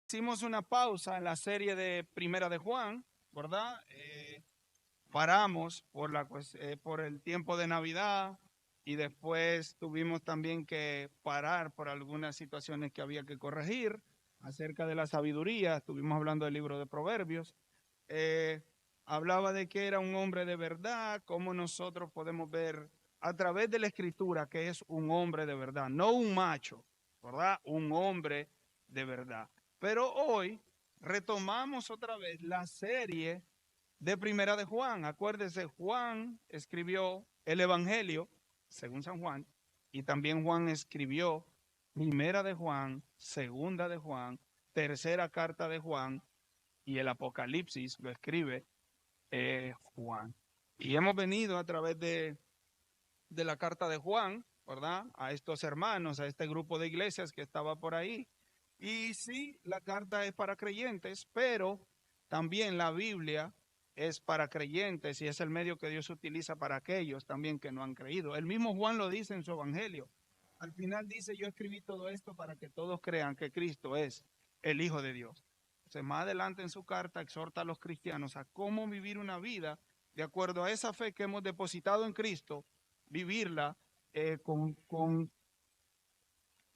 Hicimos una pausa en la serie de Primera de Juan, ¿verdad? Paramos por el tiempo de Navidad y después tuvimos también que parar por algunas situaciones que había que corregir acerca de la sabiduría. Estuvimos hablando del libro de Proverbios. Eh, Hablaba de que era un hombre de verdad, cómo nosotros podemos ver a través de la escritura que es un hombre de verdad, no un macho, ¿verdad? Un hombre de verdad. Pero hoy retomamos otra vez la serie de Primera de Juan. Acuérdese, Juan escribió el Evangelio, según San Juan, y también Juan escribió Primera de Juan, Segunda de Juan, Tercera carta de Juan, y el Apocalipsis lo escribe Juan. Y hemos venido a través de la carta de Juan, ¿verdad? A estos hermanos, a este grupo de iglesias que estaba por ahí. Y sí, la carta es para creyentes, pero también la Biblia es para creyentes y es el medio que Dios utiliza para aquellos también que no han creído. El mismo Juan lo dice en su evangelio. Al final dice, yo escribí todo esto para que todos crean que Cristo es el Hijo de Dios. Entonces, más adelante en su carta exhorta a los cristianos a cómo vivir una vida de acuerdo a esa fe que hemos depositado en Cristo, vivirla con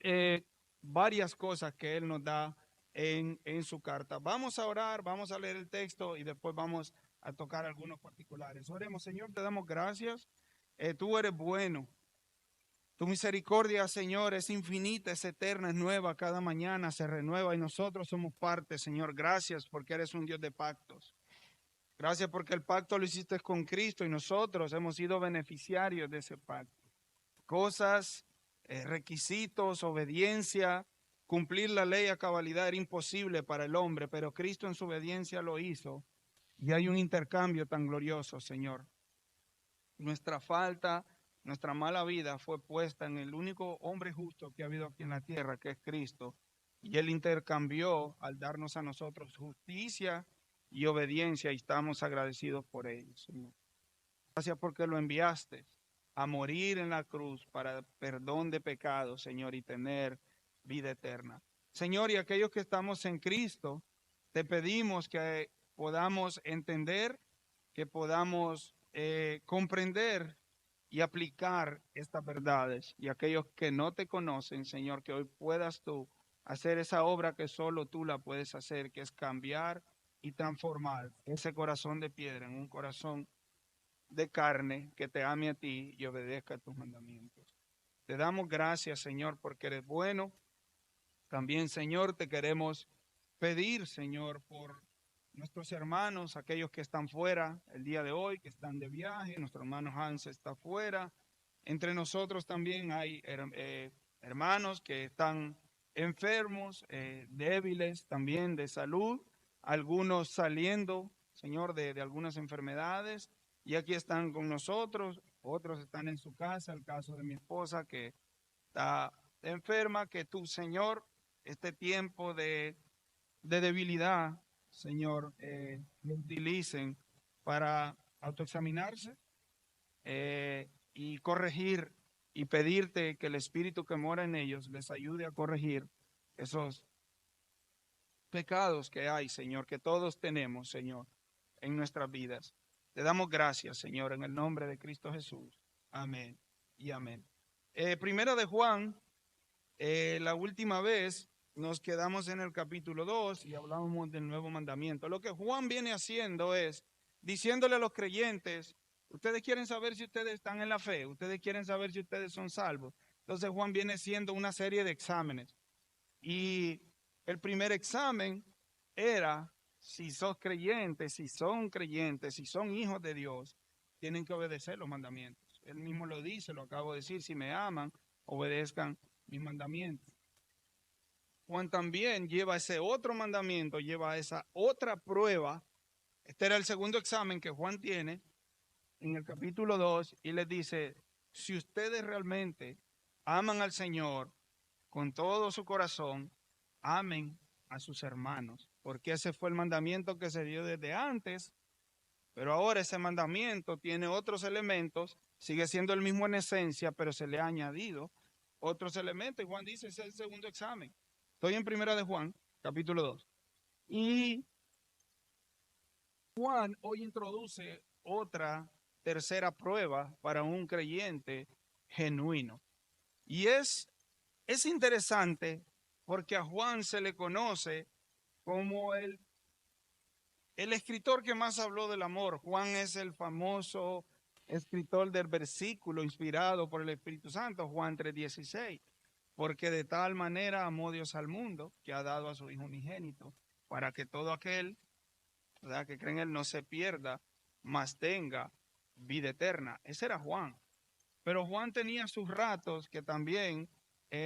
eh, varias cosas que Él nos da en su carta. Vamos a orar, vamos a leer el texto y después vamos a tocar algunos particulares. Oremos, Señor, te damos gracias. Tú eres bueno. Tu misericordia, Señor, es infinita, es eterna, es nueva, cada mañana se renueva y nosotros somos parte, Señor. Gracias porque eres un Dios de pactos. Gracias porque el pacto lo hiciste con Cristo y nosotros hemos sido beneficiarios de ese pacto. Cosas, requisitos, obediencia, cumplir la ley a cabalidad era imposible para el hombre, pero Cristo en su obediencia lo hizo y hay un intercambio tan glorioso, Señor. Nuestra falta, nuestra mala vida fue puesta en el único hombre justo que ha habido aquí en la tierra, que es Cristo, y Él intercambió al darnos a nosotros justicia y obediencia y estamos agradecidos por ello, Señor. Gracias porque lo enviaste a morir en la cruz para perdón de pecados, Señor, y tener vida eterna. Señor, y aquellos que estamos en Cristo, te pedimos que podamos entender, que podamos comprender y aplicar estas verdades. Y aquellos que no te conocen, Señor, que hoy puedas tú hacer esa obra que solo tú la puedes hacer, que es cambiar y transformar ese corazón de piedra en un corazón de carne que te ame a ti y obedezca a tus mandamientos. Te damos gracias, Señor, porque eres bueno. También, Señor, te queremos pedir, Señor, por nuestros hermanos, aquellos que están fuera el día de hoy, que están de viaje. Nuestro hermano Hans está fuera. Entre nosotros también hay hermanos que están enfermos, débiles también de salud, algunos saliendo, Señor, de algunas enfermedades, y aquí están con nosotros, otros están en su casa, el caso de mi esposa que está enferma, que tú, Señor, este tiempo de debilidad, Señor, lo utilicen para autoexaminarse y corregir y pedirte que el Espíritu que mora en ellos les ayude a corregir esos pecados que hay, Señor, que todos tenemos, Señor, en nuestras vidas. Te damos gracias, Señor, en el nombre de Cristo Jesús. Amén y amén. Primera de Juan, la última vez nos quedamos en el capítulo 2 y hablábamos del nuevo mandamiento. Lo que Juan viene haciendo es diciéndole a los creyentes, ustedes quieren saber si ustedes están en la fe, ustedes quieren saber si ustedes son salvos. Entonces Juan viene siendo una serie de exámenes. Y el primer examen era si sos creyentes, si son creyentes, si son hijos de Dios, tienen que obedecer los mandamientos. Él mismo lo dice, lo acabo de decir, si me aman, obedezcan mis mandamientos. Juan también lleva ese otro mandamiento, lleva esa otra prueba. Este era el segundo examen que Juan tiene en el capítulo 2 y les dice, si ustedes realmente aman al Señor con todo su corazón, amen a sus hermanos, porque ese fue el mandamiento que se dio desde antes, pero ahora ese mandamiento tiene otros elementos, sigue siendo el mismo en esencia, pero se le ha añadido otros elementos. Y Juan dice, ese es el segundo examen. Estoy en primera de Juan. capítulo 2. Y Juan hoy introduce otra tercera prueba para un creyente genuino. Y es interesante porque a Juan se le conoce como el escritor que más habló del amor. Juan es el famoso escritor del versículo inspirado por el Espíritu Santo, Juan 3:16, porque de tal manera amó Dios al mundo que ha dado a su Hijo unigénito, para que todo aquel, ¿verdad?, que cree en él no se pierda, mas tenga vida eterna. Ese era Juan. Pero Juan tenía sus ratos que también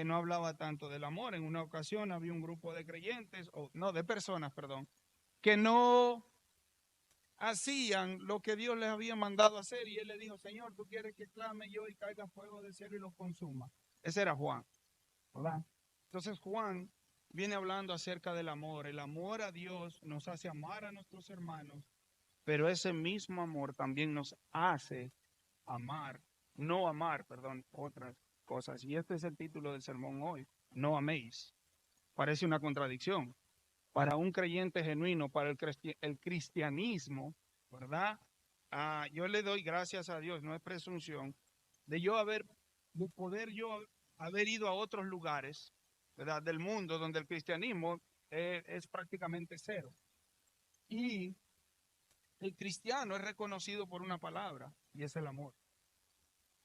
no hablaba tanto del amor. En una ocasión había un grupo de creyentes, o no, de personas, perdón, que no hacían lo que Dios les había mandado hacer, y él le dijo: Señor, tú quieres que clame yo y caiga fuego del cielo y los consuma. Ese era Juan, ¿verdad? Entonces Juan viene hablando acerca del amor. El amor a Dios nos hace amar a nuestros hermanos, pero ese mismo amor también nos hace amar, no amar, perdón, otras cosas. Y este es el título del sermón hoy: no améis. Parece una contradicción. Para un creyente genuino, para el cristianismo, ¿verdad? Yo le doy gracias a Dios, no es presunción, de poder yo haber ido a otros lugares, ¿verdad?, del mundo donde el cristianismo es prácticamente cero. Y el cristiano es reconocido por una palabra, y es el amor.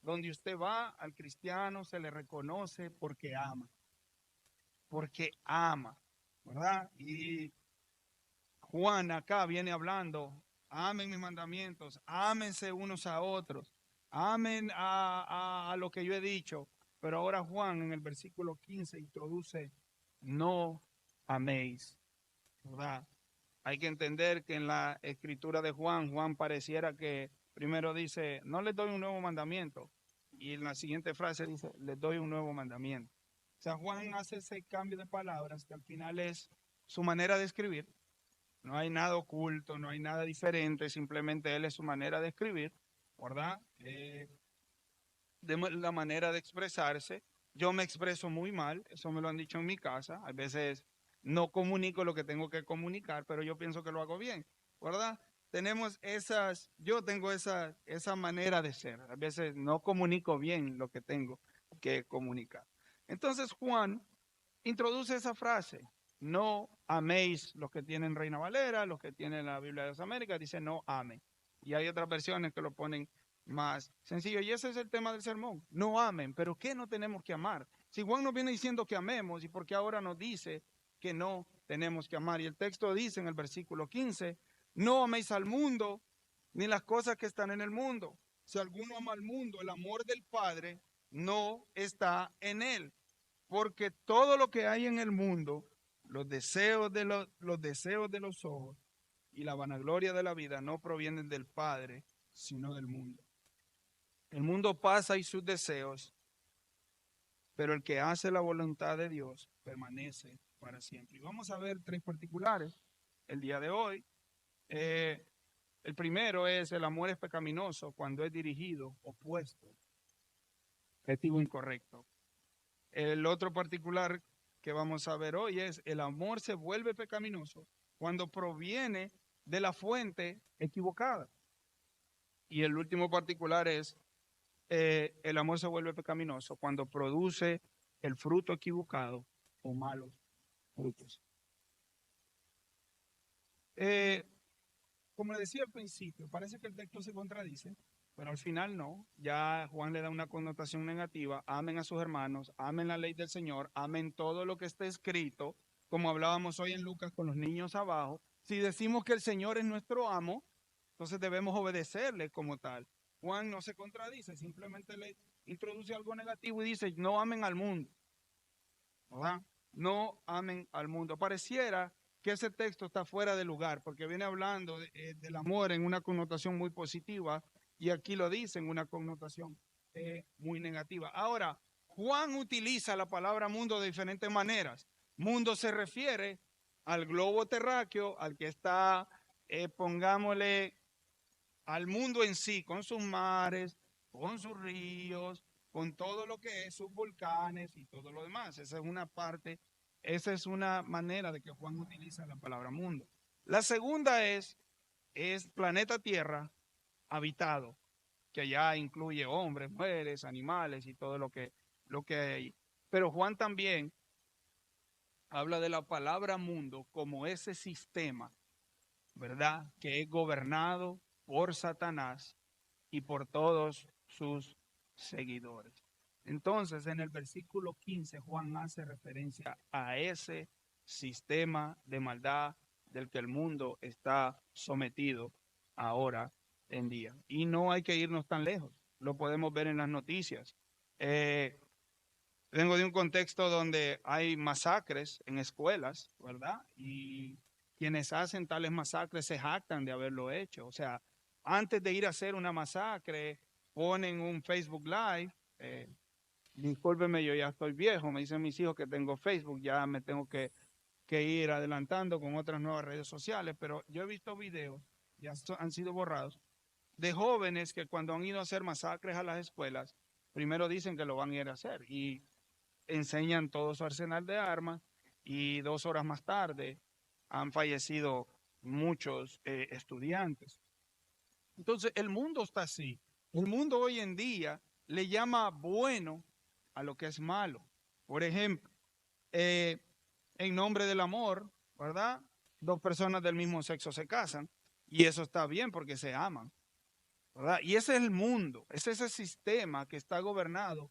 Donde usted va, al cristiano se le reconoce porque ama, ¿verdad? Y Juan acá viene hablando: amen mis mandamientos, ámense unos a otros, amen a lo que yo he dicho. Pero ahora Juan en el versículo 15 introduce: no améis, ¿verdad? Hay que entender que en la escritura de Juan, Juan pareciera que primero dice: no les doy un nuevo mandamiento, y en la siguiente frase dice: les doy un nuevo mandamiento. O sea, Juan hace ese cambio de palabras que al final es su manera de escribir. No hay nada oculto, no hay nada diferente, simplemente él es su manera de escribir, ¿verdad? De la manera de expresarse. Yo me expreso muy mal, eso me lo han dicho en mi casa. A veces no comunico lo que tengo que comunicar, pero yo pienso que lo hago bien, ¿verdad? Yo tengo esa manera de ser. A veces no comunico bien lo que tengo que comunicar. Entonces Juan introduce esa frase: no améis. Los que tienen Reina Valera, los que tienen la Biblia de las Américas, dice: no amen. Y hay otras versiones que lo ponen más sencillo. Y ese es el tema del sermón: no amen. Pero ¿qué no tenemos que amar? Si Juan nos viene diciendo que amemos, ¿y por qué ahora nos dice que no tenemos que amar? Y el texto dice en el versículo 15: no améis al mundo, ni las cosas que están en el mundo. Si alguno ama al mundo, el amor del Padre no está en él. Porque todo lo que hay en el mundo, los deseos de los ojos y la vanagloria de la vida, no provienen del Padre, sino del mundo. El mundo pasa y sus deseos, pero el que hace la voluntad de Dios permanece para siempre. Y vamos a ver tres particulares el día de hoy. El primero es: el amor es pecaminoso cuando es dirigido, opuesto, objetivo incorrecto. El otro particular que vamos a ver hoy es: el amor se vuelve pecaminoso cuando proviene de la fuente equivocada. Y el último particular es: el amor se vuelve pecaminoso cuando produce el fruto equivocado o malos frutos. Eh, Como le decía al principio, parece que el texto se contradice, pero al final no. Ya Juan le da una connotación negativa: amen a sus hermanos, amen la ley del Señor, amen todo lo que está escrito, como hablábamos hoy en Lucas con los niños abajo. Si decimos que el Señor es nuestro amo, entonces debemos obedecerle como tal. Juan no se contradice, simplemente le introduce algo negativo y dice: no amen al mundo, ¿verdad? No amen al mundo. Pareciera que ese texto está fuera de lugar, porque viene hablando del amor en una connotación muy positiva, y aquí lo dice en una connotación muy negativa. Ahora, Juan utiliza la palabra mundo de diferentes maneras. Mundo se refiere al globo terráqueo, al que está, pongámosle, al mundo en sí, con sus mares, con sus ríos, con todo lo que es sus volcanes y todo lo demás. Esa es una parte esa es una manera de que Juan utiliza la palabra mundo. La segunda es planeta Tierra habitado, que ya incluye hombres, mujeres, animales y todo lo que hay ahí. Pero Juan también habla de la palabra mundo como ese sistema, ¿verdad? Que es gobernado por Satanás y por todos sus seguidores. Entonces, en el versículo 15, Juan hace referencia a ese sistema de maldad del que el mundo está sometido ahora en día. Y no hay que irnos tan lejos, lo podemos ver en las noticias. Eh, Vengo de un contexto donde hay masacres en escuelas, ¿verdad? Y quienes hacen tales masacres se jactan de haberlo hecho. O sea, antes de ir a hacer una masacre, ponen un Facebook Live. Discúlpeme, yo ya estoy viejo, me dicen mis hijos que tengo Facebook, ya me tengo que ir adelantando con otras nuevas redes sociales, pero yo he visto videos, ya han sido borrados, de jóvenes que cuando han ido a hacer masacres a las escuelas, primero dicen que lo van a ir a hacer y enseñan todo su arsenal de armas y 2 horas más tarde han fallecido muchos estudiantes. Entonces, el mundo está así. El mundo hoy en día le llama bueno a lo que es malo. Por ejemplo, eh, en nombre del amor, ¿verdad? Dos personas del mismo sexo se casan y eso está bien porque se aman, ¿verdad? Y ese es el mundo, ese es el sistema que está gobernado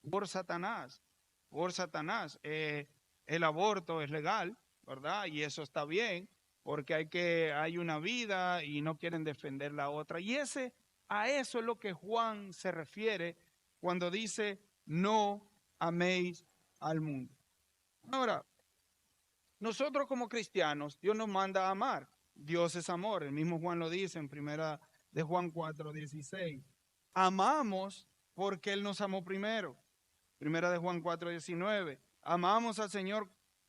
por Satanás, por Satanás. El aborto es legal, ¿verdad? Y eso está bien, porque hay una vida y no quieren defender la otra. Y a eso es lo que Juan se refiere cuando dice, no améis al mundo. Ahora, nosotros como cristianos, Dios nos manda a amar. Dios es amor. El mismo Juan lo dice en primera de Juan 4:16. Amamos porque Él nos amó primero. Primera de Juan 4:19.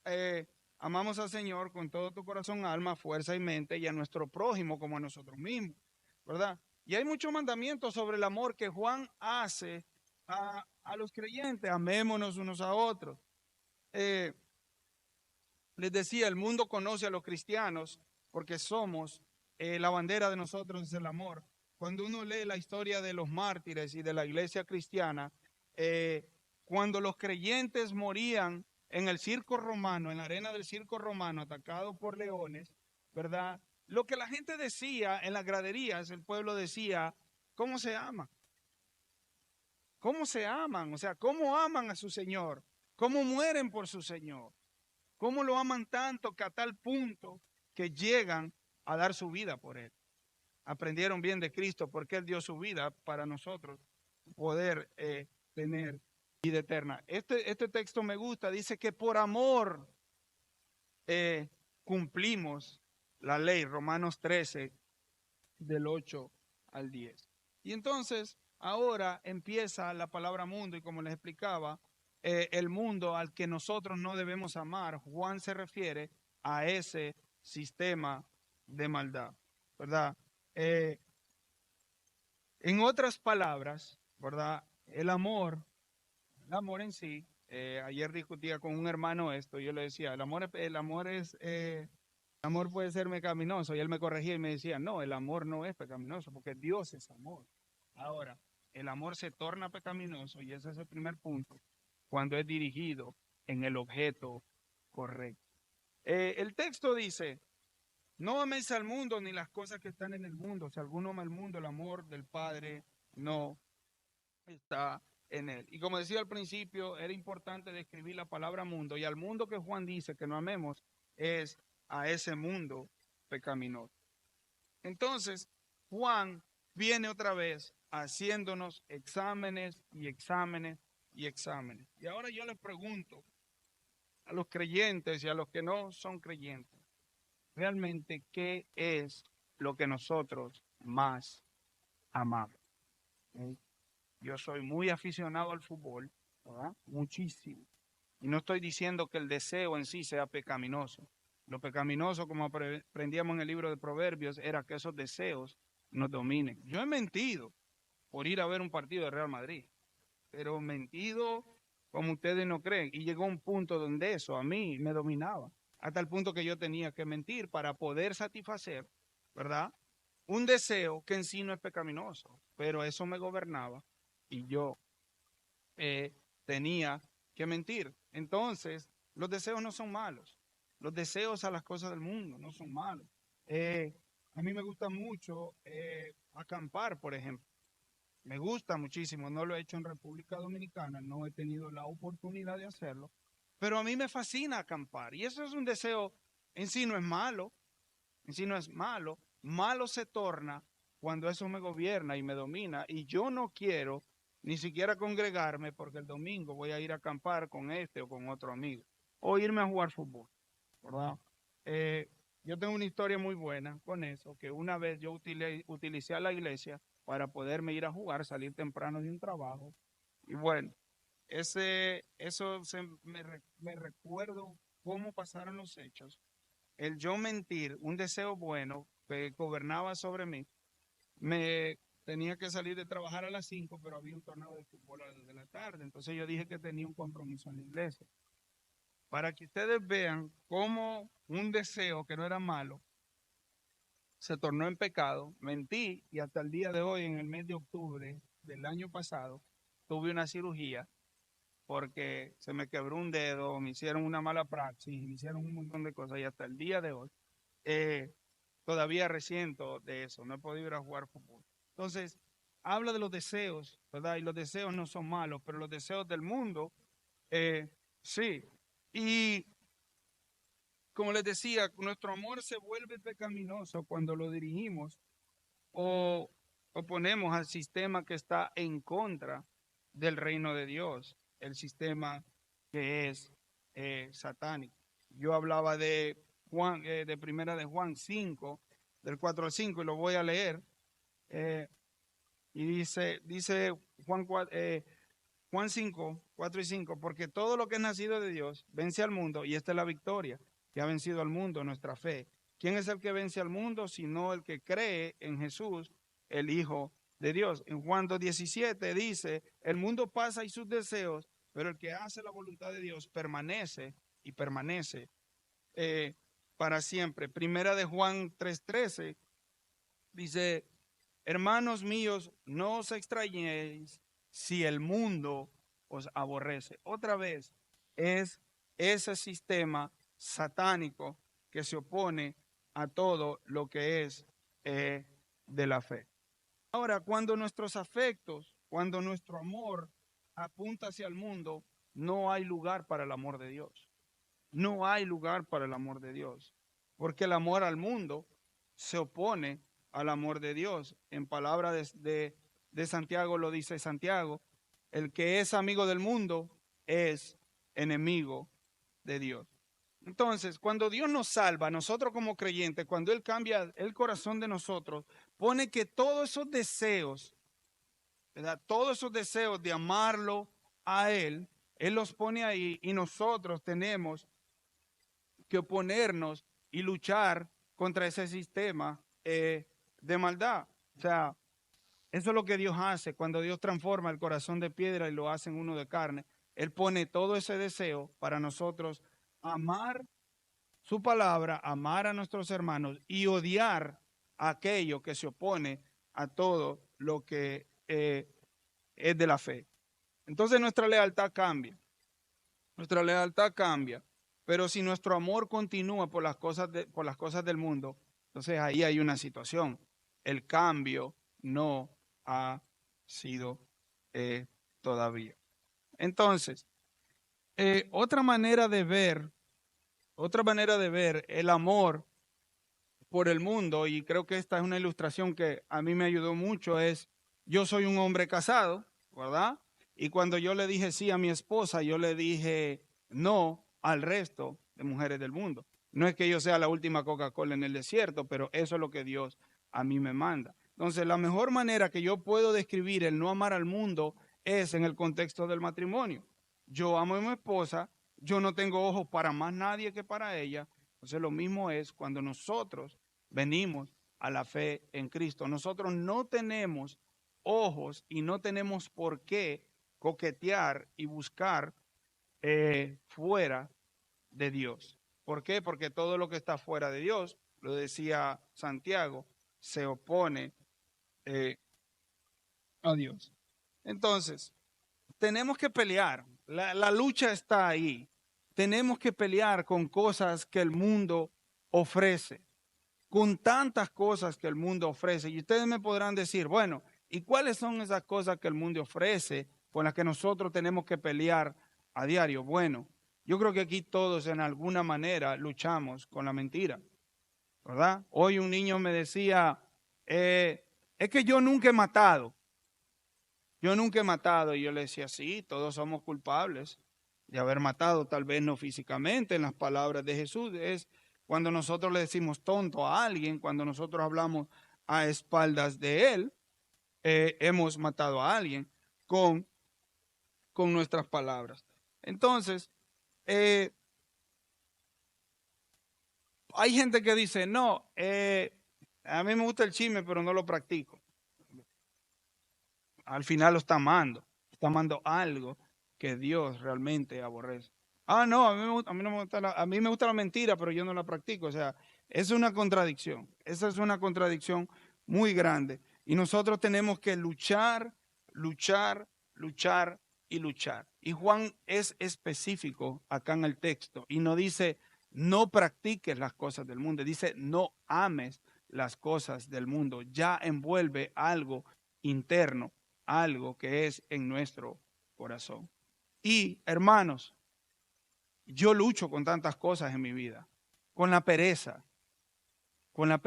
Eh, amamos al Señor con todo tu corazón, alma, fuerza y mente, y a nuestro prójimo como a nosotros mismos, ¿verdad? Y hay muchos mandamientos sobre el amor que Juan hace a los creyentes. Amémonos unos a otros. Eh, Les decía, el mundo conoce a los cristianos porque somos, la bandera de nosotros es el amor. Cuando uno lee la historia de los mártires y de la iglesia cristiana, eh, cuando los creyentes morían en el circo romano, en la arena del circo romano, atacados por leones, ¿verdad? Lo que la gente decía en las graderías, el pueblo decía, ¿cómo se ama? ¿Cómo se aman? O sea, ¿cómo aman a su Señor? ¿Cómo mueren por su Señor? ¿Cómo lo aman tanto que a tal punto que llegan a dar su vida por Él? Aprendieron bien de Cristo porque Él dio su vida para nosotros poder tener vida eterna. Este texto me gusta, dice que por amor cumplimos la ley, Romanos 13, del 8 al 10. Y entonces, ahora empieza la palabra mundo y como les explicaba, el mundo al que nosotros no debemos amar, Juan se refiere a ese sistema de maldad, ¿verdad? Eh, en otras palabras, ¿verdad? El amor en sí, ayer discutía con un hermano esto, yo le decía, el amor puede ser pecaminoso, y él me corregía y me decía, no, el amor no es pecaminoso, porque Dios es amor. Ahora, el amor se torna pecaminoso, y ese es el primer punto, cuando es dirigido en el objeto correcto. El texto dice, no améis al mundo ni las cosas que están en el mundo. Si alguno ama al mundo, el amor del Padre no está en él. Y como decía al principio, era importante describir la palabra mundo, y al mundo que Juan dice que no amemos es a ese mundo pecaminoso. Entonces, Juan viene otra vez haciéndonos exámenes y exámenes y exámenes. Y ahora yo les pregunto a los creyentes y a los que no son creyentes, realmente, ¿qué es lo que nosotros más amamos? ¿Sí? Yo soy muy aficionado al fútbol, ¿verdad? Muchísimo. Y no estoy diciendo que el deseo en sí sea pecaminoso. Lo pecaminoso, como aprendíamos en el libro de Proverbios, era que esos deseos nos dominen. Yo he mentido por ir a ver un partido de Real Madrid, pero mentido como ustedes no creen. Y llegó un punto donde eso a mí me dominaba, hasta el punto que yo tenía que mentir para poder satisfacer, ¿verdad? Un deseo que en sí no es pecaminoso, pero eso me gobernaba y yo eh, tenía que mentir. Entonces, los deseos no son malos. Los deseos a las cosas del mundo no son malos. A mí me gusta mucho acampar, por ejemplo. Me gusta muchísimo. No lo he hecho en República Dominicana, no he tenido la oportunidad de hacerlo, pero a mí me fascina acampar. Y eso es un deseo, en sí no es malo, en sí no es malo. Malo se torna cuando eso me gobierna y me domina. Y yo no quiero ni siquiera congregarme porque el domingo voy a ir a acampar con este o con otro amigo. O irme a jugar fútbol, ¿verdad? Eh, yo tengo una historia muy buena con eso, que una vez yo utilicé a la iglesia para poderme ir a jugar, salir temprano de un trabajo. Y bueno, me recuerdo cómo pasaron los hechos. El yo mentir, un deseo bueno que gobernaba sobre mí, me tenía que salir de trabajar a las 5, pero había un torneo de fútbol a las 2 de la tarde. Entonces yo dije que tenía un compromiso en la iglesia. Para que ustedes vean cómo un deseo que no era malo se tornó en pecado, mentí y hasta el día de hoy, en el mes de octubre del año pasado, tuve una cirugía porque se me quebró un dedo, me hicieron una mala praxis, me hicieron un montón de cosas y hasta el día de hoy eh, todavía resiento de eso, no he podido ir a jugar fútbol. Entonces, habla de los deseos, ¿verdad? Y los deseos no son malos, pero los deseos del mundo, sí. Y como les decía, nuestro amor se vuelve pecaminoso cuando lo dirigimos o oponemos al sistema que está en contra del reino de Dios, el sistema que es satánico. Yo hablaba de Juan, de primera de Juan 5, del 4 al 5, y lo voy a leer. eh, y dice Juan, Juan 5, 4 y 5, porque todo lo que es nacido de Dios vence al mundo, y esta es la victoria que ha vencido al mundo, nuestra fe. ¿Quién es el que vence al mundo? Sino el que cree en Jesús, el Hijo de Dios. En Juan 2:17 dice, el mundo pasa y sus deseos, pero el que hace la voluntad de Dios permanece y permanece eh, para siempre. Primera de Juan 3:13 dice, hermanos míos, no os extrañéis si el mundo os aborrece. Otra vez, es ese sistema satánico que se opone a todo lo que es de la fe. Ahora, cuando nuestros afectos, cuando nuestro amor apunta hacia el mundo, no hay lugar para el amor de Dios. No hay lugar para el amor de Dios, porque el amor al mundo se opone al amor de Dios. En palabra de Santiago lo dice Santiago, el que es amigo del mundo es enemigo de Dios. Entonces, cuando Dios nos salva, nosotros como creyentes, cuando Él cambia el corazón de nosotros, pone que todos esos deseos, ¿verdad? Todos esos deseos de amarlo a Él, Él los pone ahí y nosotros tenemos que oponernos y luchar contra ese sistema de maldad. O sea, eso es lo que Dios hace cuando Dios transforma el corazón de piedra y lo hace en uno de carne. Él pone todo ese deseo para nosotros amar su palabra, amar a nuestros hermanos y odiar a aquello que se opone a todo lo que es de la fe. Entonces nuestra lealtad cambia. Nuestra lealtad cambia, pero si nuestro amor continúa por las cosas del mundo, entonces ahí hay una situación. El cambio no ha sido todavía. Entonces, otra manera de ver, el amor por el mundo, y creo que esta es una ilustración que a mí me ayudó mucho, es, yo soy un hombre casado, ¿verdad? Y cuando yo le dije sí a mi esposa, yo le dije no al resto de mujeres del mundo. No es que yo sea la última Coca-Cola en el desierto, pero eso es lo que Dios a mí me manda. Entonces, la mejor manera que yo puedo describir el no amar al mundo es en el contexto del matrimonio. Yo amo a mi esposa, yo no tengo ojos para más nadie que para ella. Entonces, lo mismo es cuando nosotros venimos a la fe en Cristo. Nosotros no tenemos ojos y no tenemos por qué coquetear y buscar fuera de Dios. ¿Por qué? Porque todo lo que está fuera de Dios, lo decía Santiago, se opone eh, a Dios. Entonces, tenemos que pelear. La lucha está ahí. Tenemos que pelear con cosas que el mundo ofrece, con tantas cosas que el mundo ofrece. Y ustedes me podrán decir, bueno, ¿y cuáles son esas cosas que el mundo ofrece con las que nosotros tenemos que pelear a diario? Bueno, yo creo que aquí todos en alguna manera luchamos con la mentira, ¿verdad? Hoy un niño me decía, es que yo nunca he matado. Yo nunca he matado. Y yo le decía, sí, todos somos culpables de haber matado, tal vez no físicamente, en las palabras de Jesús. Es cuando nosotros le decimos tonto a alguien, cuando nosotros hablamos a espaldas de él, hemos matado a alguien con, con nuestras palabras. Entonces, hay gente que dice, no, a mí me gusta el chisme, pero no lo practico. Al final lo está amando algo que Dios realmente aborrece. Ah, no, a mí no me gusta a mí me gusta la mentira, pero yo no la practico. O sea, es una contradicción. Esa es una contradicción muy grande. Y nosotros tenemos que luchar, luchar, luchar y luchar. Y Juan es específico acá en el texto y no dice no practiques las cosas del mundo, dice no ames las cosas del mundo. Ya envuelve algo interno, algo que es en nuestro corazón. Y hermanos, yo lucho con tantas cosas en mi vida, con la pereza, con la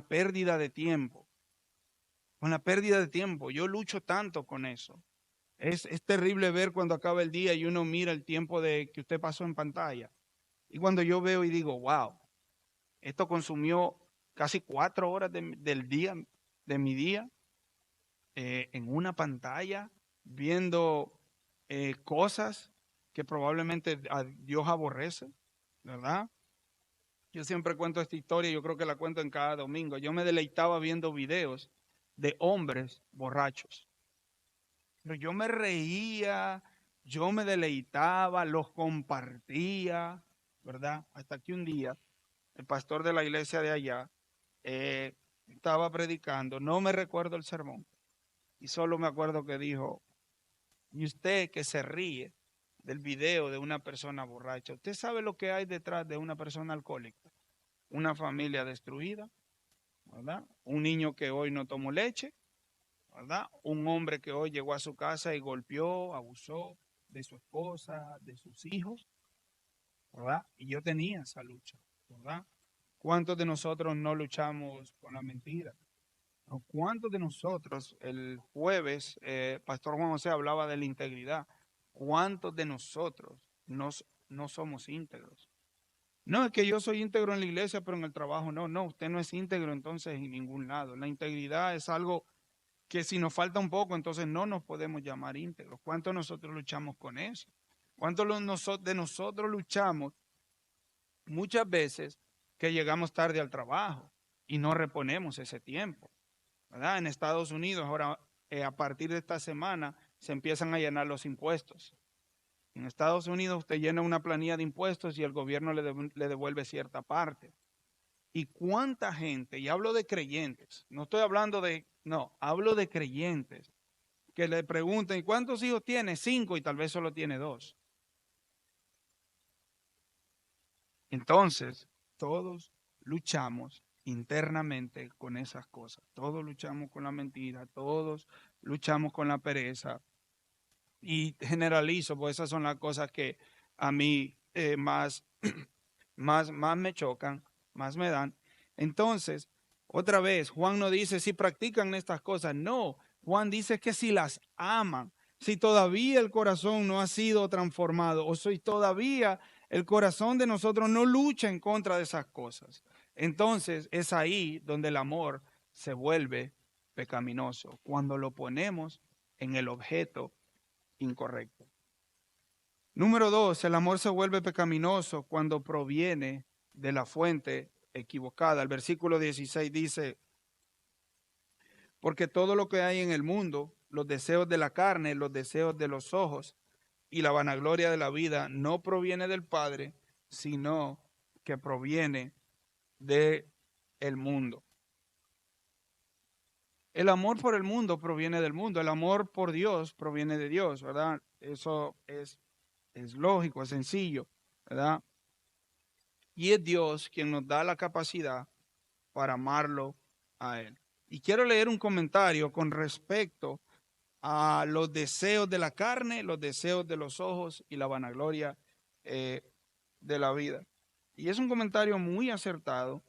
pérdida de tiempo, con la pérdida de tiempo. Yo lucho tanto con eso. Es terrible ver cuando acaba el día y uno mira el tiempo de que usted pasó en pantalla. Y cuando yo veo y digo, wow, esto consumió casi 4 horas del día, de mi día, en una pantalla, viendo cosas que probablemente a Dios aborrece, ¿verdad? Yo siempre cuento esta historia, yo creo que la cuento en cada domingo. Yo me deleitaba viendo videos de hombres borrachos. Pero yo me reía, yo me deleitaba, los compartía, ¿verdad? Hasta que un día el pastor de la iglesia de allá eh, estaba predicando, no me recuerdo el sermón, y solo me acuerdo que dijo, y usted que se ríe del video de una persona borracha, ¿usted sabe lo que hay detrás de una persona alcohólica? Una familia destruida, ¿verdad? Un niño que hoy no tomó leche, ¿verdad? Un hombre que hoy llegó a su casa y golpeó, abusó de su esposa, de sus hijos, ¿verdad? Y yo tenía esa lucha, ¿verdad? ¿Cuántos de nosotros no luchamos con la mentira? ¿O ¿cuántos de nosotros, el jueves, Pastor Juan José hablaba de la integridad? ¿Cuántos de nosotros no somos íntegros? No, es que yo soy íntegro en la iglesia, pero en el trabajo no. No, usted no es íntegro entonces en ningún lado. La integridad es algo que si nos falta un poco, entonces no nos podemos llamar íntegros. ¿Cuántos de nosotros luchamos con eso? ¿Cuántos de nosotros luchamos muchas veces que llegamos tarde al trabajo y no reponemos ese tiempo? ¿Verdad? En Estados Unidos, ahora a partir de esta semana, se empiezan a llenar los impuestos. En Estados Unidos usted llena una planilla de impuestos y el gobierno le devuelve cierta parte. ¿Y cuánta gente? Y hablo de creyentes, no estoy hablando de, no, hablo de creyentes que le preguntan, ¿y cuántos hijos tiene? 5 y tal vez solo tiene 2. Entonces, todos luchamos internamente con esas cosas. Todos luchamos con la mentira, todos luchamos con la pereza. Y generalizo, pues esas son las cosas que a mí más me chocan, más me dan. Entonces, otra vez, Juan no dice si practican estas cosas, no. Juan dice que si las aman, si todavía el corazón no ha sido transformado o si todavía el corazón de nosotros no lucha en contra de esas cosas. Entonces es ahí donde el amor se vuelve pecaminoso, cuando lo ponemos en el objeto incorrecto. Número 2, el amor se vuelve pecaminoso cuando proviene de la fuente equivocada. El versículo 16 dice, porque todo lo que hay en el mundo, los deseos de la carne, los deseos de los ojos y la vanagloria de la vida no proviene del Padre, sino que proviene de el mundo. El amor por el mundo proviene del mundo, el amor por Dios proviene de Dios, ¿verdad? Eso es lógico, es sencillo, ¿verdad? Y es Dios quien nos da la capacidad para amarlo a Él. Y quiero leer un comentario con respecto a los deseos de la carne, los deseos de los ojos y la vanagloria eh, de la vida. Y es un comentario muy acertado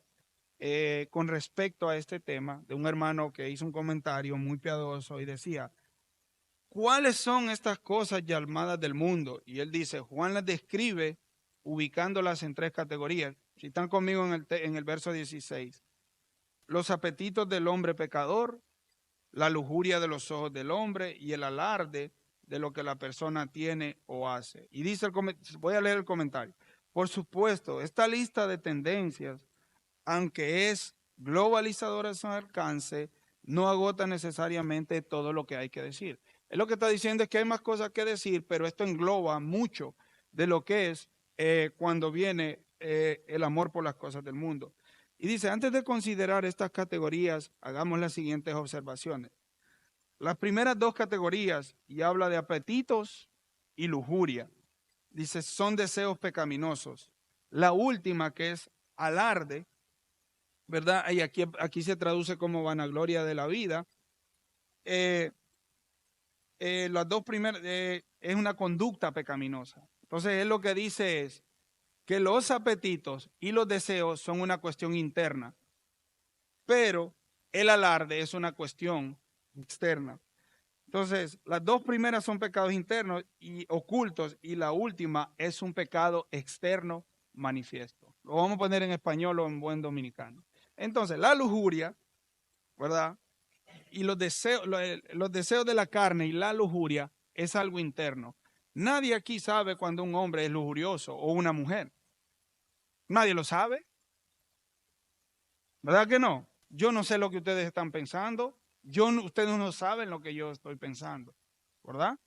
con respecto a este tema de un hermano que hizo un comentario muy piadoso y decía, ¿cuáles son estas cosas llamadas del mundo? Y él dice, Juan las describe ubicándolas en tres categorías. Si están conmigo en el verso 16, los apetitos del hombre pecador, la lujuria de los ojos del hombre y el alarde de lo que la persona tiene o hace. Y dice, voy a leer el comentario. Por supuesto, esta lista de tendencias, aunque es globalizadora en su alcance, no agota necesariamente todo lo que hay que decir. Él lo que está diciendo es que hay más cosas que decir, pero esto engloba mucho de lo que es cuando viene el amor por las cosas del mundo. Y dice, antes de considerar estas categorías, hagamos las siguientes observaciones. Las primeras dos categorías, y habla de apetitos y lujuria, dice, son deseos pecaminosos. La última, que es alarde, ¿verdad? Y aquí se traduce como vanagloria de la vida. Las dos primeras es una conducta pecaminosa. Entonces, él lo que dice es que los apetitos y los deseos son una cuestión interna, pero el alarde es una cuestión externa. Entonces, las dos primeras son pecados internos y ocultos y la última es un pecado externo manifiesto. Lo vamos a poner en español o en buen dominicano. Entonces, la lujuria, ¿verdad? Y los deseos de la carne y la lujuria es algo interno. Nadie aquí sabe cuando un hombre es lujurioso o una mujer. Nadie lo sabe. ¿Verdad que no? Yo no sé lo que ustedes están pensando. Ustedes no saben lo que yo estoy pensando. ¿Verdad?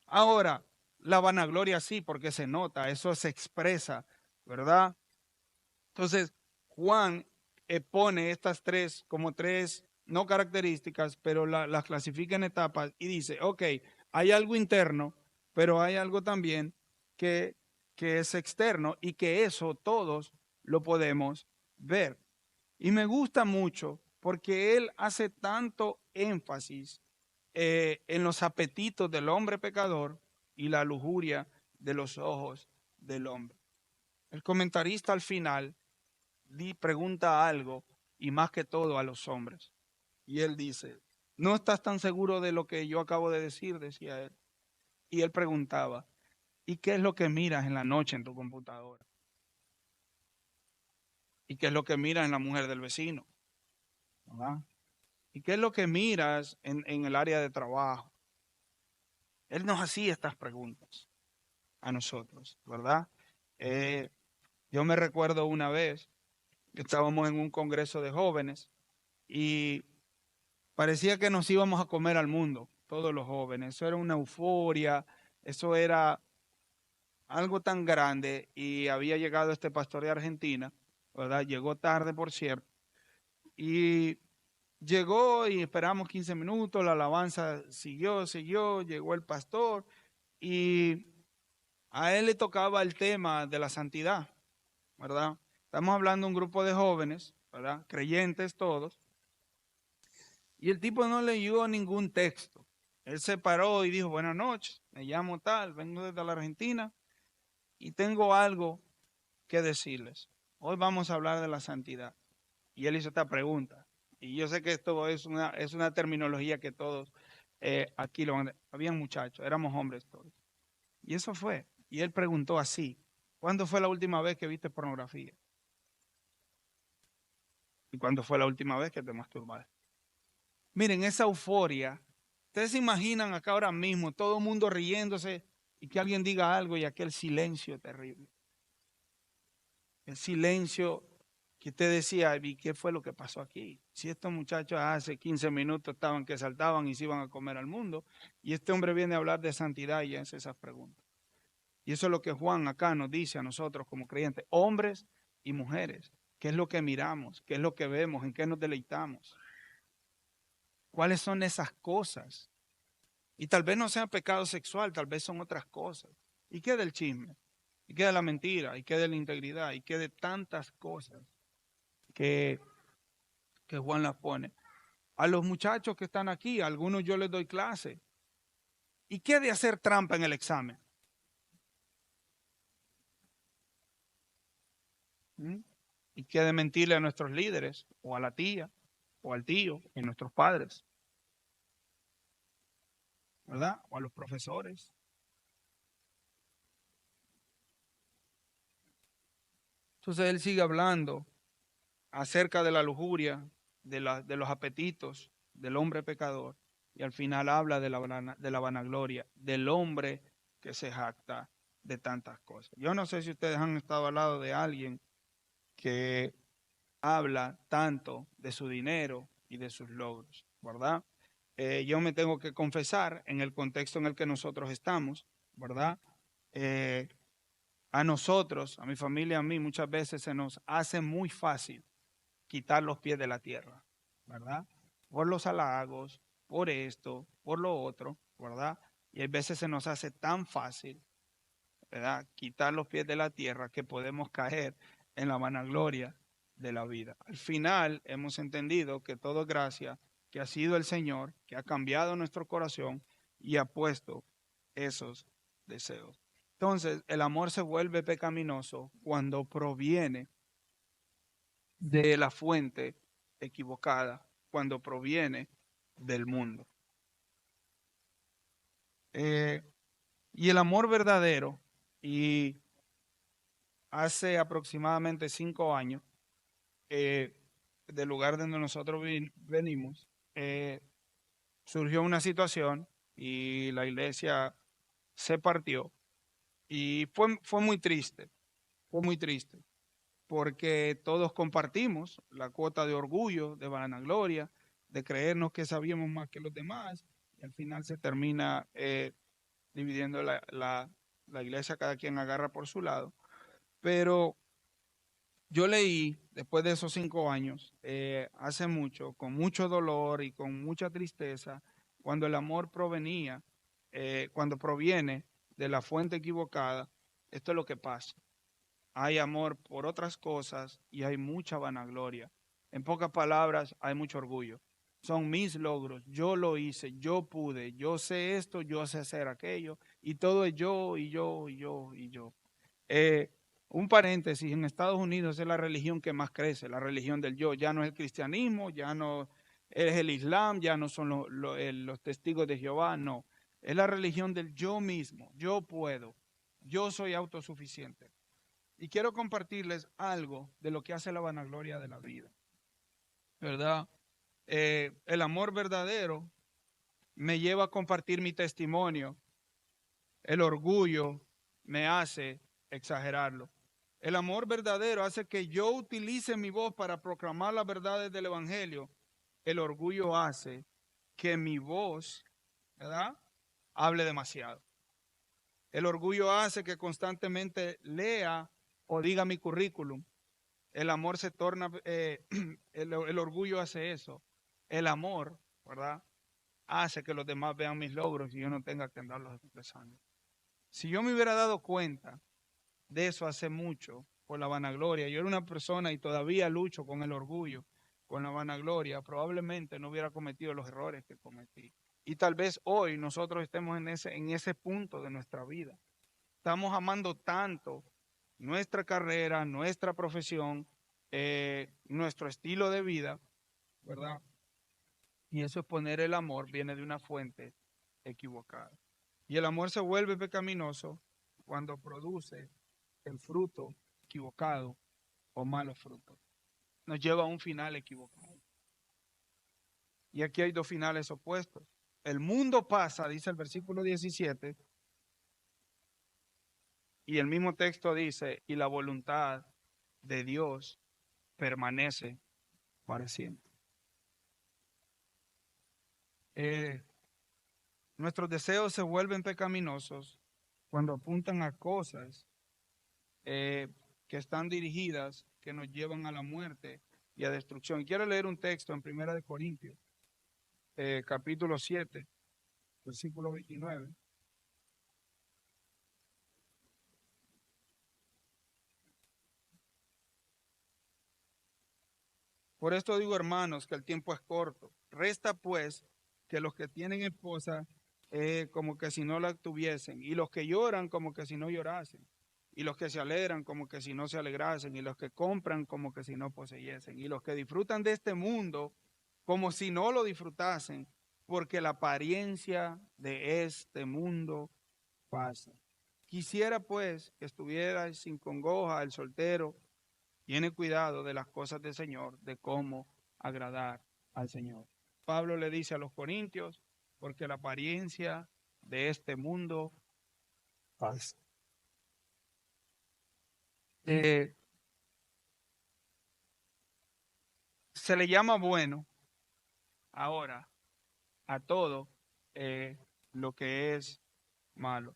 Ahora, la vanagloria sí, porque se nota, eso se expresa, ¿verdad? Entonces, Juan pone estas tres como tres, no características, pero las clasifica en etapas y dice, ok, hay algo interno, pero hay algo también que, que es externo y que eso todos lo podemos ver. Y me gusta mucho porque él hace tanto énfasis en los apetitos del hombre pecador y la lujuria de los ojos del hombre. El comentarista al final pregunta algo y más que todo a los hombres. Y él dice, ¿no estás tan seguro de lo que yo acabo de decir? Decía él. Y él preguntaba, ¿y qué es lo que miras en la noche en tu computadora? ¿Y qué es lo que miras en la mujer del vecino? ¿Verdad? ¿Y qué es lo que miras en el área de trabajo? Él nos hacía estas preguntas a nosotros, ¿verdad? Yo me recuerdo una vez que estábamos en un congreso de jóvenes y parecía que nos íbamos a comer al mundo, todos los jóvenes. Eso era una euforia, eso era algo tan grande y había llegado este pastor de Argentina, ¿verdad? Llegó tarde, por cierto, y llegó y esperamos 15 minutos, la alabanza siguió, llegó el pastor y a él le tocaba el tema de la santidad, ¿verdad? Estamos hablando de un grupo de jóvenes, ¿verdad? Creyentes todos. Y el tipo no leyó ningún texto. Él se paró y dijo, buenas noches, me llamo tal, vengo desde la Argentina y tengo algo que decirles. Hoy vamos a hablar de la santidad. Y él hizo esta pregunta. Y yo sé que esto es una terminología que todos aquí lo van a... Habían muchachos, éramos hombres todos. Y eso fue. Y él preguntó así, ¿cuándo fue la última vez que viste pornografía? ¿Y cuándo fue la última vez que te masturbaste? Miren, esa euforia. Ustedes se imaginan acá ahora mismo, todo el mundo riéndose y que alguien diga algo y aquel silencio terrible. El silencio que usted decía, ¿y qué fue lo que pasó aquí? Si estos muchachos hace 15 minutos estaban que saltaban y se iban a comer al mundo, y este hombre viene a hablar de santidad y hace esas preguntas. Y eso es lo que Juan acá nos dice a nosotros como creyentes, hombres y mujeres. ¿Qué es lo que miramos? ¿Qué es lo que vemos? ¿En qué nos deleitamos? ¿Cuáles son esas cosas? Y tal vez no sea pecado sexual, tal vez son otras cosas. ¿Y qué del chisme? ¿Y qué de la mentira? ¿Y qué de la integridad? ¿Y qué de tantas cosas que, que Juan las pone? A los muchachos que están aquí, a algunos yo les doy clase. ¿Y qué de hacer trampa en el examen? ¿Mm? ¿Y qué de mentirle a nuestros líderes, o a la tía, o al tío, y a nuestros padres? ¿Verdad? O a los profesores. Entonces él sigue hablando acerca de la lujuria, de los apetitos del hombre pecador, y al final habla de la vanagloria, del hombre que se jacta de tantas cosas. Yo no sé si ustedes han estado al lado de alguien que habla tanto de su dinero y de sus logros, ¿verdad? Yo me tengo que confesar en el contexto en el que nosotros estamos, ¿verdad? Eh, a nosotros, a mi familia, a mí, muchas veces se nos hace muy fácil quitar los pies de la tierra, ¿verdad? Por los halagos, por esto, por lo otro, ¿verdad? Y a veces se nos hace tan fácil, ¿verdad? Quitar los pies de la tierra que podemos caer en la vanagloria de la vida. Al final hemos entendido que todo es gracia, que ha sido el Señor, que ha cambiado nuestro corazón y ha puesto esos deseos. Entonces, el amor se vuelve pecaminoso cuando proviene de la fuente equivocada, cuando proviene del mundo. Eh, y el amor verdadero, y hace aproximadamente 5 años, del lugar donde nosotros venimos, surgió una situación y la iglesia se partió y fue fue muy triste, porque todos compartimos la cuota de orgullo, de vanagloria, de creernos que sabíamos más que los demás, y al final se termina dividiendo la iglesia, cada quien agarra por su lado. Pero yo leí, después de esos 5 años, hace mucho, con mucho dolor y con mucha tristeza, cuando el amor provenía, cuando proviene de la fuente equivocada, esto es lo que pasa. Hay amor por otras cosas y hay mucha vanagloria. En pocas palabras, hay mucho orgullo. Son mis logros, yo lo hice, yo pude, yo sé esto, yo sé hacer aquello, y todo es yo, y yo, y yo, y yo. Eh, un paréntesis, en Estados Unidos es la religión que más crece, la religión del yo. Ya no es el cristianismo, ya no es el islam, ya no son los testigos de Jehová, no. Es la religión del yo mismo, yo puedo, yo soy autosuficiente. Y quiero compartirles algo de lo que hace la vanagloria de la vida, ¿verdad? El amor verdadero me lleva a compartir mi testimonio. El orgullo me hace exagerarlo. El amor verdadero hace que yo utilice mi voz para proclamar las verdades del Evangelio. El orgullo hace que mi voz, ¿verdad?, hable demasiado. El orgullo hace que constantemente lea o diga mi currículum. El amor se torna, el orgullo hace eso. El amor, ¿verdad?, hace que los demás vean mis logros y yo no tenga que andarlos expresando. Si yo me hubiera dado cuenta de eso hace mucho, por la vanagloria, yo era una persona y todavía lucho con el orgullo, con la vanagloria, probablemente no hubiera cometido los errores que cometí. Y tal vez hoy nosotros estemos en ese punto de nuestra vida. Estamos amando tanto nuestra carrera, nuestra profesión, nuestro estilo de vida, ¿verdad? Y eso es poner el amor, viene de una fuente equivocada. Y el amor se vuelve pecaminoso cuando produce el fruto equivocado o malos frutos. Nos lleva a un final equivocado. Y aquí hay dos finales opuestos. El mundo pasa, dice el versículo 17, y el mismo texto dice, y la voluntad de Dios permanece para siempre. Nuestros deseos se vuelven pecaminosos cuando apuntan a cosas que están dirigidas, que nos llevan a la muerte y a destrucción. Quiero leer un texto en Primera de Corintios, capítulo 7, versículo 29. Por esto digo, hermanos, que el tiempo es corto. Resta pues que los que tienen esposa, como que si no la tuviesen, y los que lloran como que si no llorasen, y los que se alegran como que si no se alegrasen, y los que compran como que si no poseyesen, y los que disfrutan de este mundo como si no lo disfrutasen, porque la apariencia de este mundo pasa. Quisiera pues que estuvierais sin congoja el soltero. Tiene cuidado de las cosas del Señor, de cómo agradar al Señor. Pablo le dice a los corintios, porque la apariencia de este mundo pasa. Eh, Se le llama bueno ahora a todo lo que es malo.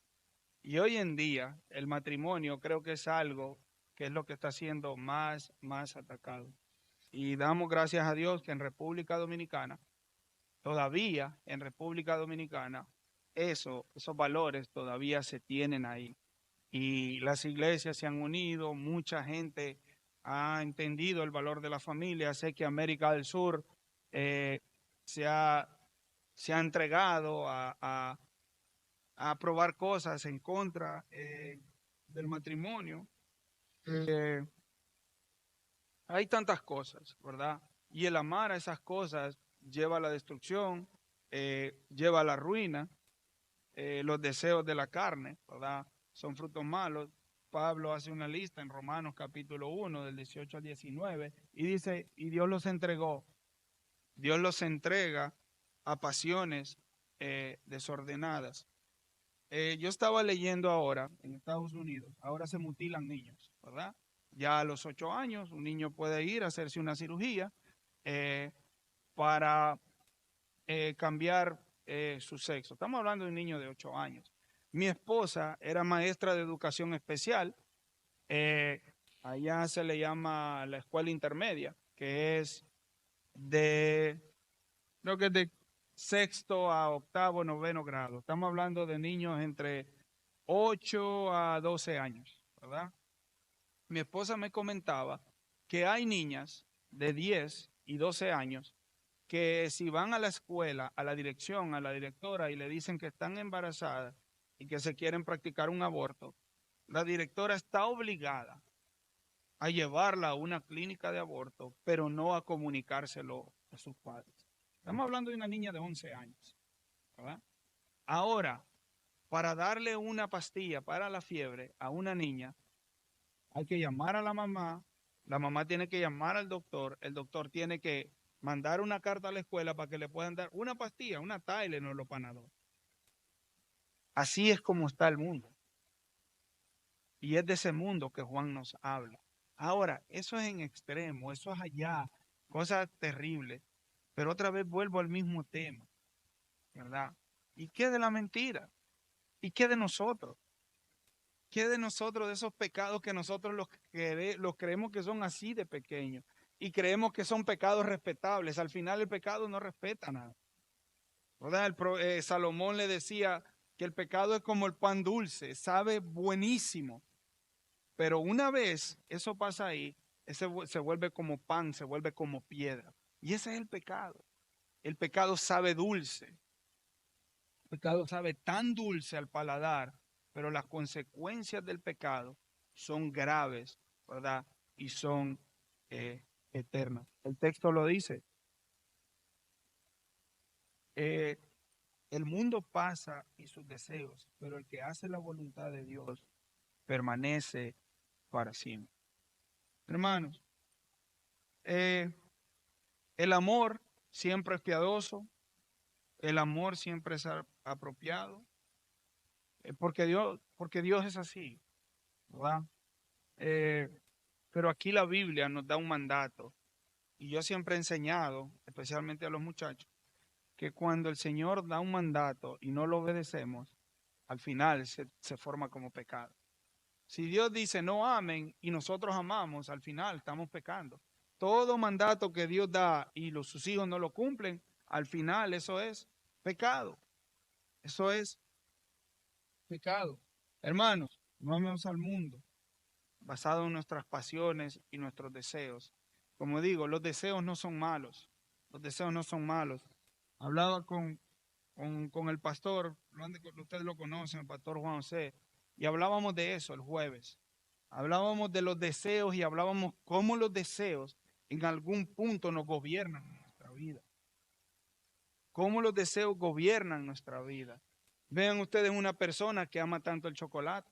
Y hoy en día el matrimonio creo que es algo que es lo que está siendo más atacado. Y damos gracias a Dios que en República Dominicana, todavía en República Dominicana, esos valores todavía se tienen ahí. Y las iglesias se han unido, mucha gente ha entendido el valor de la familia. Sé que América del Sur eh, se, ha, se ha entregado a probar cosas en contra del matrimonio. Eh, Hay tantas cosas, ¿verdad? Y el amar a esas cosas lleva a la destrucción, lleva a la ruina, los deseos de la carne, ¿verdad? Son frutos malos. Pablo hace una lista en Romanos capítulo 1, del 18 al 19, y dice, y Dios los entregó, Dios los entrega a pasiones desordenadas. Yo estaba leyendo ahora en Estados Unidos, ahora se mutilan niños, ¿verdad? Ya a los 8 años un niño puede ir a hacerse una cirugía eh, para cambiar su sexo. Estamos hablando de un niño de 8 años. Mi esposa era maestra de educación especial, eh, allá se le llama la escuela intermedia, que es de, creo que es de sexto a octavo, noveno grado. Estamos hablando de niños entre 8 a 12 años, ¿verdad? Mi esposa me comentaba que hay niñas de 10 y 12 años que si van a la escuela, a la dirección, a la directora y le dicen que están embarazadas y que se quieren practicar un aborto, la directora está obligada a llevarla a una clínica de aborto, pero no a comunicárselo a sus padres. Estamos hablando de una niña de 11 años, ¿verdad? Ahora, para darle una pastilla para la fiebre a una niña, hay que llamar a la mamá tiene que llamar al doctor, el doctor tiene que mandar una carta a la escuela para que le puedan dar una pastilla, una Tylenol o Panadol. Así es como está el mundo. Y es de ese mundo que Juan nos habla. Ahora, eso es en extremo, eso es allá, cosas terribles. Pero otra vez vuelvo al mismo tema, ¿verdad? ¿Y qué de la mentira? ¿Y qué de nosotros? ¿Qué de nosotros, de esos pecados que nosotros los creemos que son así de pequeños? Y creemos que son pecados respetables. Al final el pecado no respeta nada. ¿Verdad? Salomón le decía que el pecado es como el pan dulce, sabe buenísimo. Pero una vez eso pasa ahí, se vuelve como pan, se vuelve como piedra. Y ese es el pecado. El pecado sabe dulce. El pecado sabe tan dulce al paladar, pero las consecuencias del pecado son graves, ¿verdad? Y son eternas. El texto lo dice. eh, el mundo pasa y sus deseos, pero el que hace la voluntad de Dios permanece para siempre. Hermanos, eh, el amor siempre es piadoso, el amor siempre es apropiado, porque Dios es así, ¿verdad? Eh, Pero aquí la Biblia nos da un mandato. Y yo siempre he enseñado, especialmente a los muchachos, que cuando el Señor da un mandato y no lo obedecemos, al final se forma como pecado. Si Dios dice no amen y nosotros amamos, al final estamos pecando. Todo mandato que Dios da y sus hijos no lo cumplen, al final eso es pecado. Eso es pecado. Hermanos, no amemos al mundo basado en nuestras pasiones y nuestros deseos. Como digo, los deseos no son malos. Los deseos no son malos. Hablaba con el pastor, ustedes lo conocen, el pastor Juan José, y hablábamos de eso el jueves. Hablábamos de los deseos y hablábamos cómo los deseos en algún punto nos gobiernan en nuestra vida. Cómo los deseos gobiernan nuestra vida. Vean ustedes una persona que ama tanto el chocolate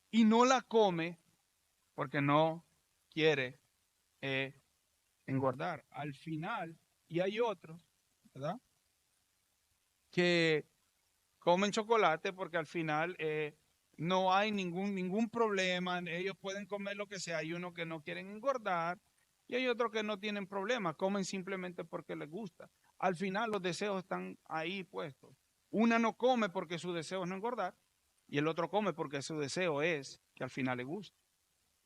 y no la come porque no quiere engordar. Al final, y hay otros, ¿verdad? Que comen chocolate porque al final no hay ningún problema, ellos pueden comer lo que sea, hay unos que no quieren engordar y hay otros que no tienen problema, comen simplemente porque les gusta. Al final los deseos están ahí puestos. Una no come porque su deseo es no engordar y el otro come porque su deseo es que al final le guste,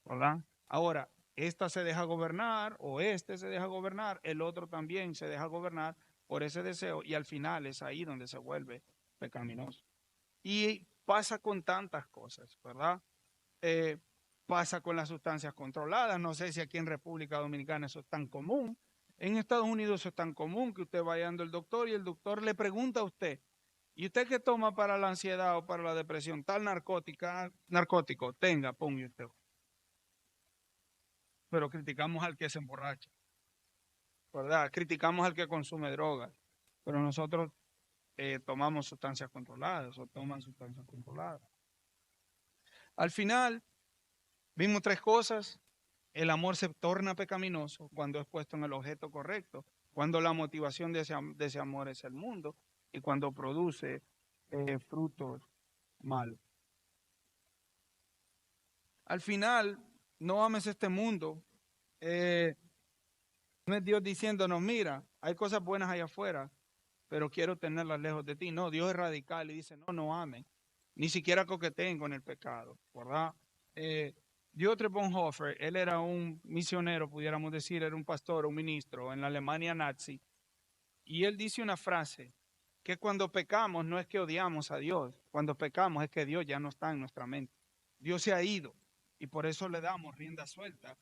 ¿verdad? Ahora, esta se deja gobernar o este se deja gobernar, el otro también se deja gobernar por ese deseo y al final es ahí donde se vuelve pecaminoso. Y pasa con tantas cosas, ¿verdad? Eh, Pasa con las sustancias controladas. No sé si aquí en República Dominicana eso es tan común. En Estados Unidos eso es tan común que usted vaya al doctor y el doctor le pregunta a usted, ¿y usted qué toma para la ansiedad o para la depresión? Tal narcótico, tenga, ponga usted. Pero criticamos al que se emborracha, ¿verdad? Criticamos al que consume drogas, pero nosotros tomamos sustancias controladas o toman sustancias controladas. Al final, vimos tres cosas. El amor se torna pecaminoso cuando es puesto en el objeto correcto, cuando la motivación de ese amor es el mundo y cuando produce frutos malos. Al final, no ames este mundo. No es Dios diciéndonos, mira, hay cosas buenas allá afuera, pero quiero tenerlas lejos de ti. No, Dios es radical y dice, no, no amen. Ni siquiera coqueteen con el pecado, ¿verdad? Dietrich Bonhoeffer, él era un misionero, pudiéramos decir, era un pastor, un ministro en la Alemania nazi. Y él dice una frase, que cuando pecamos no es que odiamos a Dios, cuando pecamos es que Dios ya no está en nuestra mente. Dios se ha ido y por eso le damos rienda suelta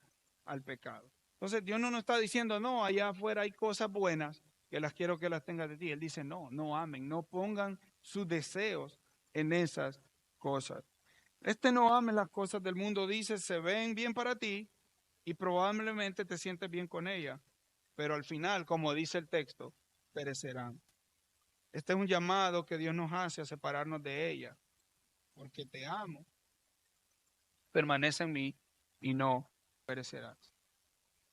al pecado. Entonces Dios no nos está diciendo, no, allá afuera hay cosas buenas que las quiero que las tengas de ti. Él dice, no, no amen, no pongan sus deseos en esas cosas. Este no amen las cosas del mundo, dice, se ven bien para ti y probablemente te sientes bien con ellas, pero al final, como dice el texto, perecerán. Este es un llamado que Dios nos hace a separarnos de ella, porque te amo, permanece en mí y no perecerás.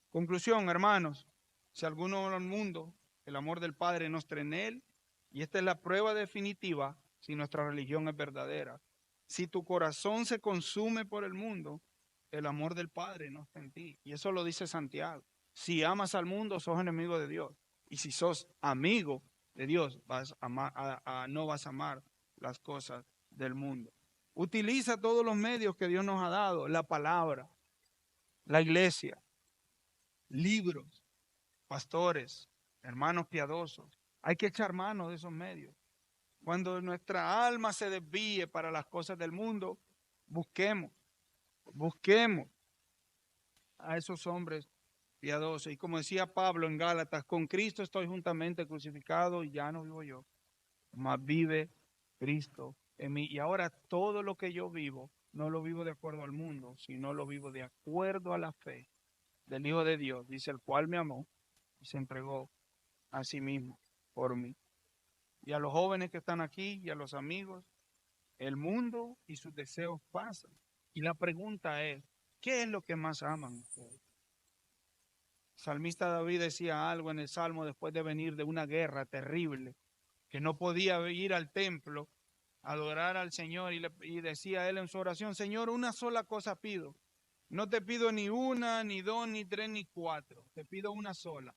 Conclusión, hermanos, si alguno en el mundo, el amor del Padre no está en él, y esta es la prueba definitiva si nuestra religión es verdadera. Si tu corazón se consume por el mundo, el amor del Padre no está en ti. Y eso lo dice Santiago. Si amas al mundo, sos enemigo de Dios. Y si sos amigo de Dios, no vas a amar las cosas del mundo. Utiliza todos los medios que Dios nos ha dado, la palabra, la iglesia, libros, pastores, hermanos piadosos. Hay que echar mano de esos medios. Cuando nuestra alma se desvíe para las cosas del mundo, busquemos a esos hombres piadosos. Y como decía Pablo en Gálatas, con Cristo estoy juntamente crucificado y ya no vivo yo, mas vive Cristo en mí. Y ahora todo lo que yo vivo, no lo vivo de acuerdo al mundo, sino lo vivo de acuerdo a la fe del Hijo de Dios, dice el cual me amó y se entregó a sí mismo por mí. Y a los jóvenes que están aquí y a los amigos, el mundo y sus deseos pasan. Y la pregunta es, ¿qué es lo que más aman ustedes? El salmista David decía algo en el Salmo después de venir de una guerra terrible, que no podía ir al templo, adorar al Señor y decía él en su oración, Señor, una sola cosa pido, No te pido ni una, ni dos, ni tres, ni cuatro. Te pido una sola.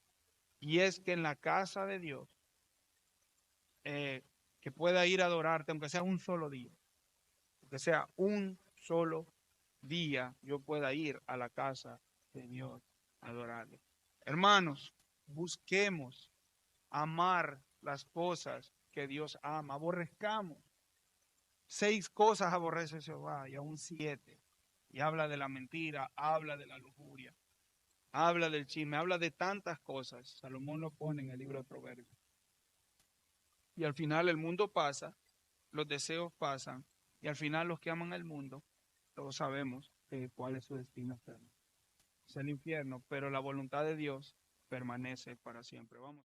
Y es que en la casa de Dios, que pueda ir a adorarte, aunque sea un solo día. Aunque sea un solo día, yo pueda ir a la casa de Dios a adorarle. Hermanos, busquemos amar las cosas que Dios ama. Aborrezcamos. 6 cosas aborrece Jehová y aún 7. Y habla de la mentira, habla de la lujuria, habla del chisme, habla de tantas cosas. Salomón lo pone en el libro de Proverbios. Y al final el mundo pasa, los deseos pasan, y al final los que aman el mundo, todos sabemos cuál es su destino eterno. Es el infierno, pero la voluntad de Dios permanece para siempre. Vamos.